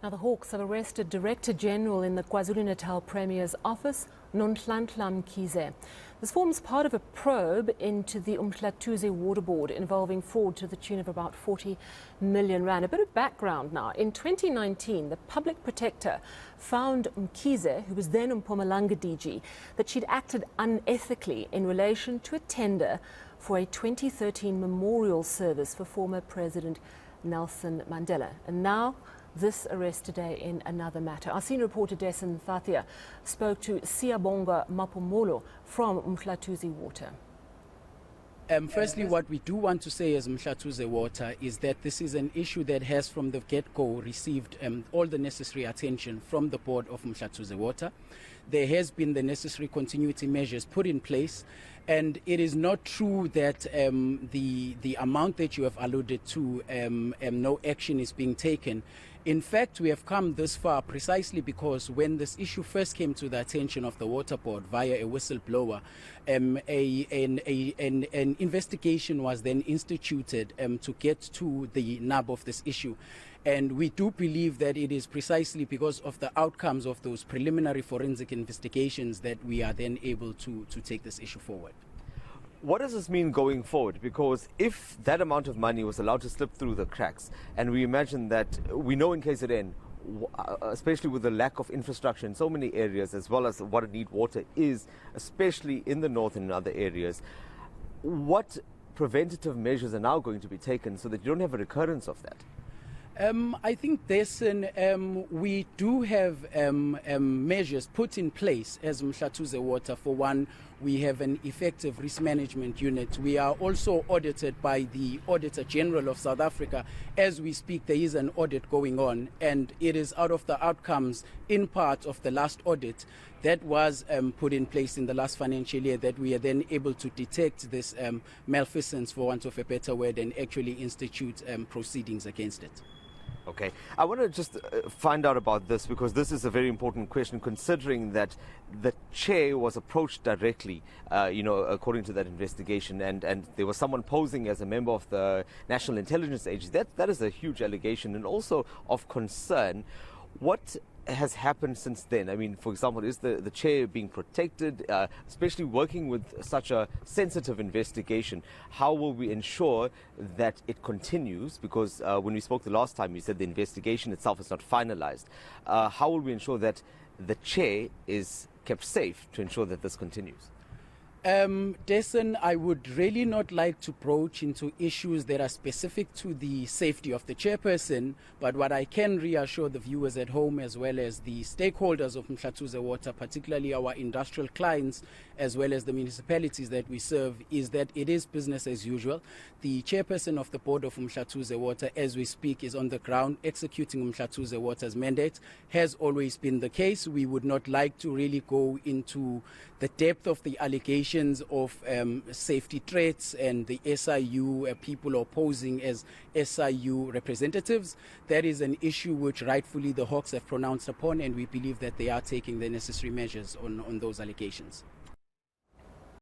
Now, the Hawks have arrested Director General in the KwaZulu-Natal Premier's office, Nonhlanhla Mkhize. This forms part of a probe into the Mhlathuze Water Board involving fraud to the tune of about 40 million rand. A bit of background now. In 2019, the public protector found Mkhize, who was then Mpumalanga DG, that she'd acted unethically in relation to a tender for a 2013 memorial service for former President Nelson Mandela. And now, this arrest today in another matter. Our senior reporter Dasen Thathiah spoke to Siyabonga Mapomolo from Mhlathuze Water. Firstly, what we do want to say as Mhlathuze Water is that this is an issue that has from the get-go received all the necessary attention from the board of Mhlathuze Water. There has been the necessary continuity measures put in place, and it is not true that the amount that you have alluded to, no action is being taken. In fact, we have come this far precisely because when this issue first came to the attention of the Water Board via a whistleblower, an investigation was then instituted to get to the nub of this issue. And we do believe that it is precisely because of the outcomes of those preliminary forensic investigations that we are then able to take this issue forward. What does this mean going forward? Because if that amount of money was allowed to slip through the cracks, and we imagine that we know in KZN, especially with the lack of infrastructure in so many areas, as well as what a need water is, especially in the north and in other areas, what preventative measures are now going to be taken so that you don't have a recurrence of that? I think, Dasen, we do have measures put in place as Mhlathuze Water. For one, we have an effective risk management unit. We are also audited by the Auditor General of South Africa. As we speak, there is an audit going on, and it is out of the outcomes in part of the last audit that was put in place in the last financial year that we are then able to detect this malfeasance, for want of a better word, and actually institute proceedings against it. Okay, I want to just find out about this because this is a very important question, considering that the chair was approached directly, according to that investigation, and there was someone posing as a member of the National Intelligence Agency. That is a huge allegation and also of concern. What has happened since then? I mean, for example, is the chair being protected, especially working with such a sensitive investigation? How will we ensure that it continues? Because when we spoke the last time, you said the investigation itself is not finalized. How will we ensure that the chair is kept safe to ensure that this continues? Dasen, I would really not like to broach into issues that are specific to the safety of the chairperson, but what I can reassure the viewers at home as well as the stakeholders of Mhlathuze Water, particularly our industrial clients as well as the municipalities that we serve, is that it is business as usual. The chairperson of the board of Mhlathuze Water, as we speak, is on the ground executing Mhlathuze Water's mandate. Has always been the case. We would not like to really go into the depth of the allegations of safety threats and the SIU people opposing as SIU representatives. That is an issue which rightfully the Hawks have pronounced upon, and we believe that they are taking the necessary measures on those allegations.